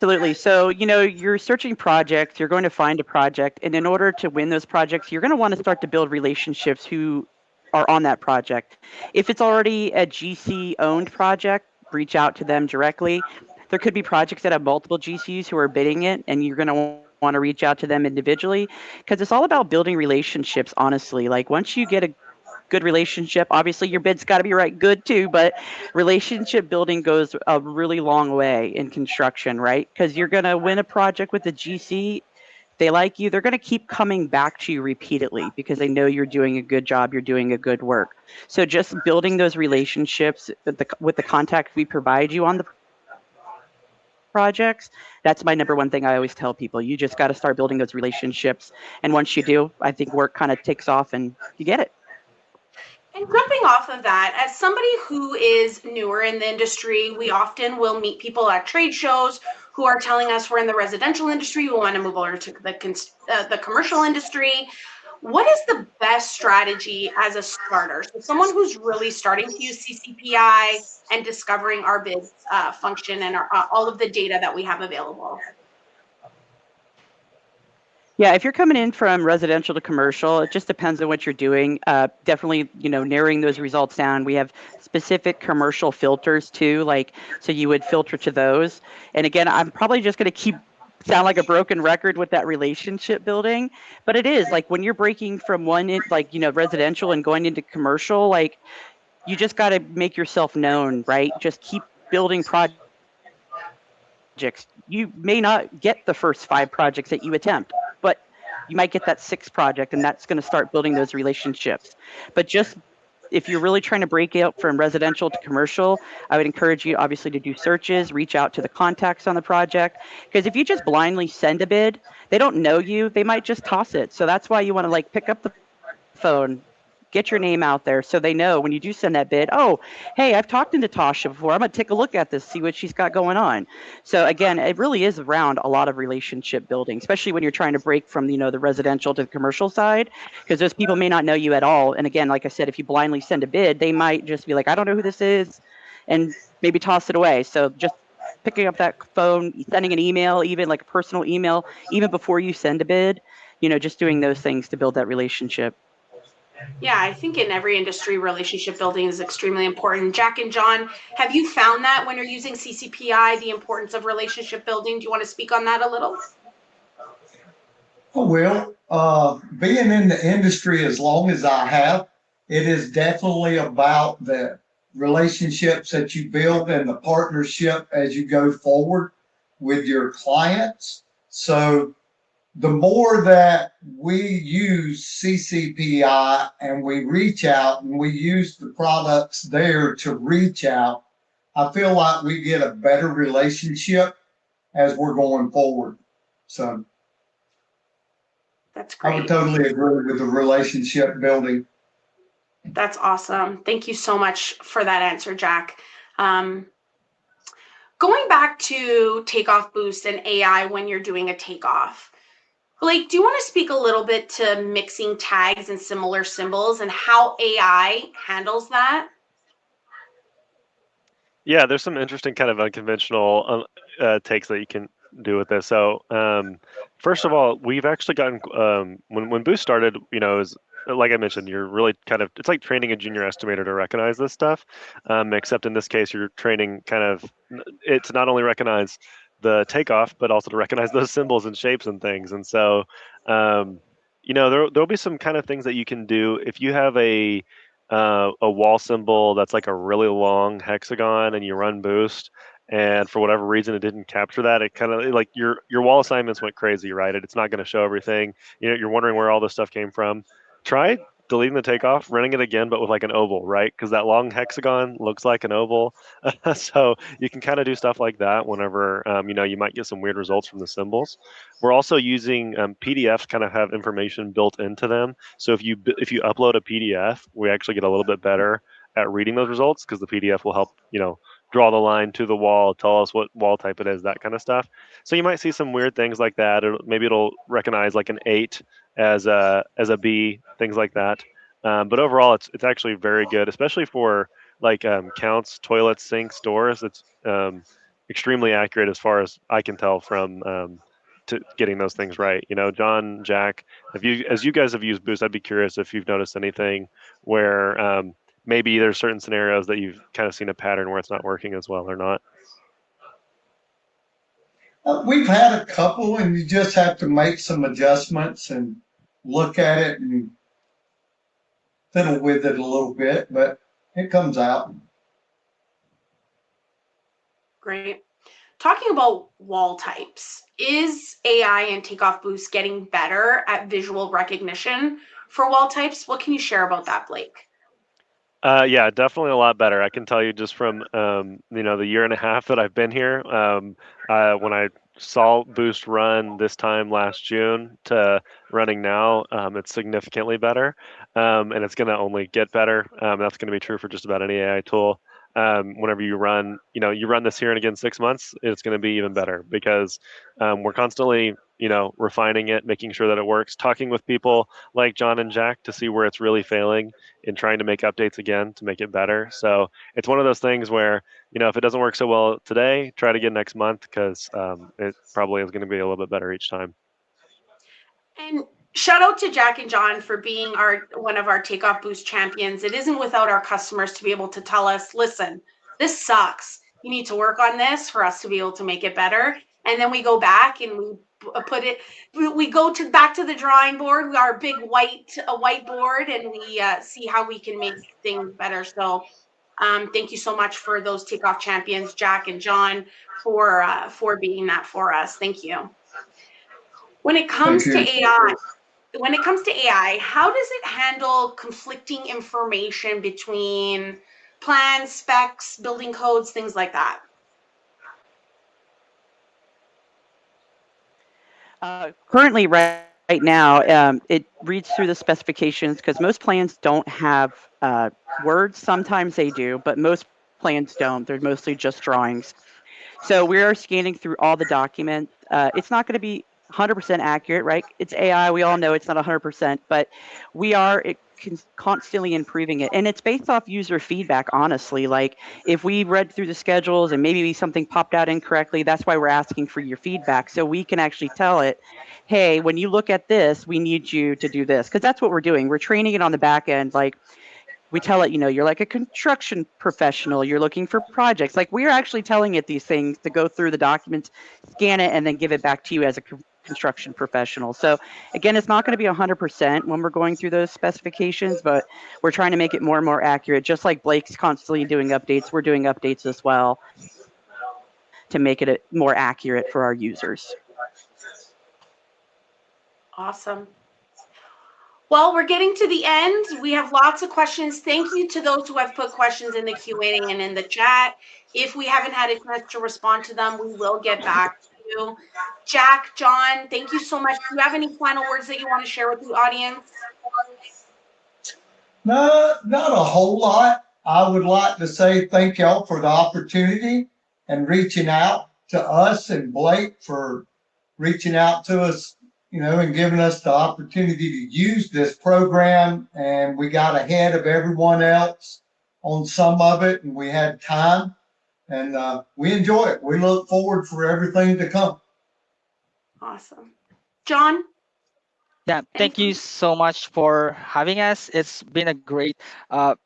absolutely. So, you're searching projects, you're going to find a project, and in order to win those projects, you're going to want to start to build relationships who are on that project. If it's already a GC owned project, reach out to them directly. There could be projects that have multiple GCs who are bidding it, and you're going to want to reach out to them individually because it's all about building relationships, honestly. Like once you get good relationship. Obviously, your bid's got to be right good too, but relationship building goes a really long way in construction, right? Because you're going to win a project with the GC. They like you, they're going to keep coming back to you repeatedly because they know you're doing a good job, you're doing a good work. So just building those relationships with the contact we provide you on the projects, that's my number one thing I always tell people. You just got to start building those relationships. And once you do, I think work kind of takes off and you get it. And jumping off of that, as somebody who is newer in the industry, we often will meet people at trade shows who are telling us we're in the residential industry, we want to move over to the commercial industry. What is the best strategy as a starter? So someone who's really starting to use CCPI and discovering our bid function and all of the data that we have available. Yeah, if you're coming in from residential to commercial, it just depends on what you're doing. Definitely, narrowing those results down. We have specific commercial filters too, so you would filter to those. And again, I'm probably just going to sound like a broken record with that relationship building, but it is like when you're breaking from residential and going into commercial, you just got to make yourself known, right? Just keep building projects. You may not get the first 5 projects that you attempt, but you might get that 6th project, and that's going to start building those relationships. But just if you're really trying to break out from residential to commercial, I would encourage you obviously to do searches, reach out to the contacts on the project, because if you just blindly send a bid, they don't know you, they might just toss it. So that's why you want to pick up the phone, get your name out there so they know when you do send that bid, oh, hey, I've talked to Natasha before. I'm going to take a look at this, see what she's got going on. So again, it really is around a lot of relationship building, especially when you're trying to break from, the residential to the commercial side, because those people may not know you at all. And again, like I said, if you blindly send a bid, they might just be like, I don't know who this is, and maybe toss it away. So just picking up that phone, sending an email, even like a personal email, even before you send a bid, just doing those things to build that relationship. Yeah, I think in every industry, relationship building is extremely important. Jack and John, have you found that when you're using CCPI, the importance of relationship building? Do you want to speak on that a little? Well, being in the industry as long as I have, it is definitely about the relationships that you build and the partnership as you go forward with your clients. So the more that we use CCPI and we reach out and we use the products there to reach out, I feel like we get a better relationship as we're going forward. So that's great. I would totally agree with the relationship building. That's awesome. Thank you so much for that answer, Jack. Going back to Takeoff Boost and AI when you're doing a takeoff, Blake, do you want to speak a little bit to mixing tags and similar symbols and how AI handles that? Yeah, there's some interesting kind of unconventional takes that you can do with this. So first of all, we've actually gotten, when Boost started, it was, like I mentioned, you're really it's like training a junior estimator to recognize this stuff, except in this case, you're training it to not only recognize the takeoff, but also to recognize those symbols and shapes and things. And so, there'll be some kind of things that you can do if you have a wall symbol that's like a really long hexagon and you run Boost, and for whatever reason it didn't capture that. It kind of like your wall assignments went crazy, right? It's not going to show everything. You're wondering where all this stuff came from. Try deleting the takeoff, running it again, but with like an oval, right? Because that long hexagon looks like an oval. So you can kind of do stuff like that whenever you might get some weird results from the symbols. We're also using PDFs, kind of have information built into them. So if you upload a PDF, we actually get a little bit better at reading those results, because the PDF will help draw the line to the wall, tell us what wall type it is, that kind of stuff. So you might see some weird things like that. Maybe it'll recognize like an 8 as a B, things like that. But overall, it's actually very good, especially for like counts, toilets, sinks, doors. It's extremely accurate as far as I can tell from to getting those things right. John, Jack, as you guys have used Boost, I'd be curious if you've noticed anything where maybe there's certain scenarios that you've kind of seen a pattern where it's not working as well or not. We've had a couple, and you just have to make some adjustments and look at it and fiddle with it a little bit, but it comes out. Great. Talking about wall types, is AI and Takeoff Boost getting better at visual recognition for wall types? What can you share about that, Blake? Yeah, definitely a lot better. I can tell you just from the year and a half that I've been here. When I saw Boost run this time last June to running now, it's significantly better, and it's going to only get better. That's going to be true for just about any AI tool. Whenever you run this here and again 6 months, it's going to be even better because we're constantly refining it, making sure that it works, talking with people like John and Jack to see where it's really failing and trying to make updates again to make it better. So it's one of those things where, if it doesn't work so well today, try it again next month because it probably is going to be a little bit better each time. And shout out to Jack and John for being one of our Takeoff Boost champions. It isn't without our customers to be able to tell us, listen, this sucks. You need to work on this for us to be able to make it better. And then we go back and we go back to the drawing board, our big whiteboard, and we see how we can make things better. So thank you so much for those Takeoff champions, Jack and John, for being that for us. Thank you. When it comes to AI, how does it handle conflicting information between plans, specs, building codes, things like that? Currently, right now, it reads through the specifications because most plans don't have words. Sometimes they do, but most plans don't. They're mostly just drawings. So we are scanning through all the documents. It's not going to be 100% accurate, right? It's AI. We all know it's not 100%, but we are constantly improving it. And it's based off user feedback, honestly. Like if we read through the schedules and maybe something popped out incorrectly, that's why we're asking for your feedback. So we can actually tell it, hey, when you look at this, we need you to do this. Because that's what we're doing. We're training it on the back end. Like we tell it, you're like a construction professional, you're looking for projects. Like we're actually telling it these things to go through the documents, scan it, and then give it back to you as a construction professional. So again, it's not going to be 100% when we're going through those specifications, but we're trying to make it more and more accurate. Just like Blake's constantly doing updates, we're doing updates as well to make it more accurate for our users. Awesome. Well, we're getting to the end. We have lots of questions. Thank you to those who have put questions in the Q&A and in the chat. If we haven't had a chance to respond to them, we will get back to you. Jack, John, thank you so much. Do you have any final words that you want to share with the audience? No, not a whole lot. I would like to say thank y'all for the opportunity and reaching out to us, and Blake for reaching out to us, and giving us the opportunity to use this program. And we got ahead of everyone else on some of it, and we had time, and we enjoy it. We look forward for everything to come. Awesome. John? Yeah, thank you so much for having us. It's been a great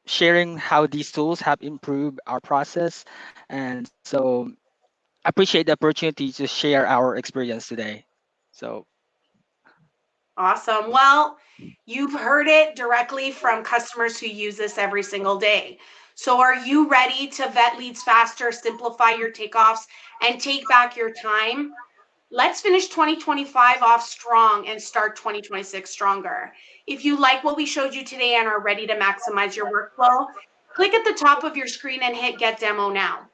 sharing how these tools have improved our process. And so I appreciate the opportunity to share our experience today. So awesome. Well, you've heard it directly from customers who use this every single day. So are you ready to vet leads faster, simplify your takeoffs, and take back your time? Let's finish 2025 off strong and start 2026 stronger. If you like what we showed you today and are ready to maximize your workflow, click at the top of your screen and hit Get Demo now.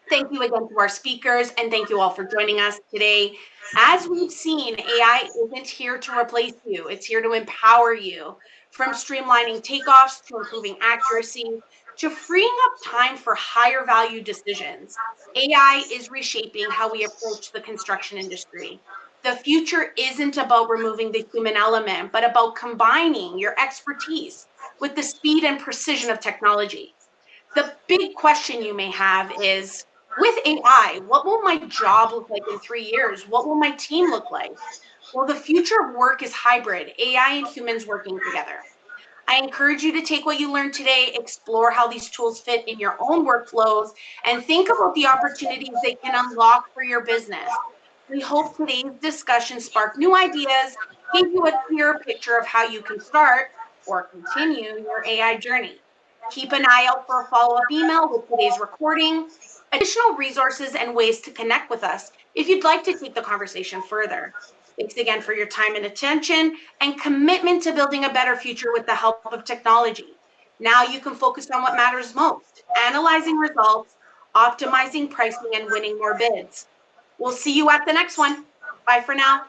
Thank you again to our speakers, and thank you all for joining us today. As we've seen, AI isn't here to replace you. It's here to empower you, from streamlining takeoffs to improving accuracy to freeing up time for higher value decisions. AI is reshaping how we approach the construction industry. The future isn't about removing the human element, but about combining your expertise with the speed and precision of technology. The big question you may have is, with AI, what will my job look like in 3 years? What will my team look like? Well, the future of work is hybrid, AI and humans working together. I encourage you to take what you learned today, explore how these tools fit in your own workflows, and think about the opportunities they can unlock for your business. We hope today's discussion sparked new ideas, gave you a clearer picture of how you can start or continue your AI journey. Keep an eye out for a follow-up email with today's recording, additional resources, and ways to connect with us if you'd like to take the conversation further. Thanks again for your time and attention and commitment to building a better future with the help of technology. Now you can focus on what matters most, analyzing results, optimizing pricing, and winning more bids. We'll see you at the next one. Bye for now.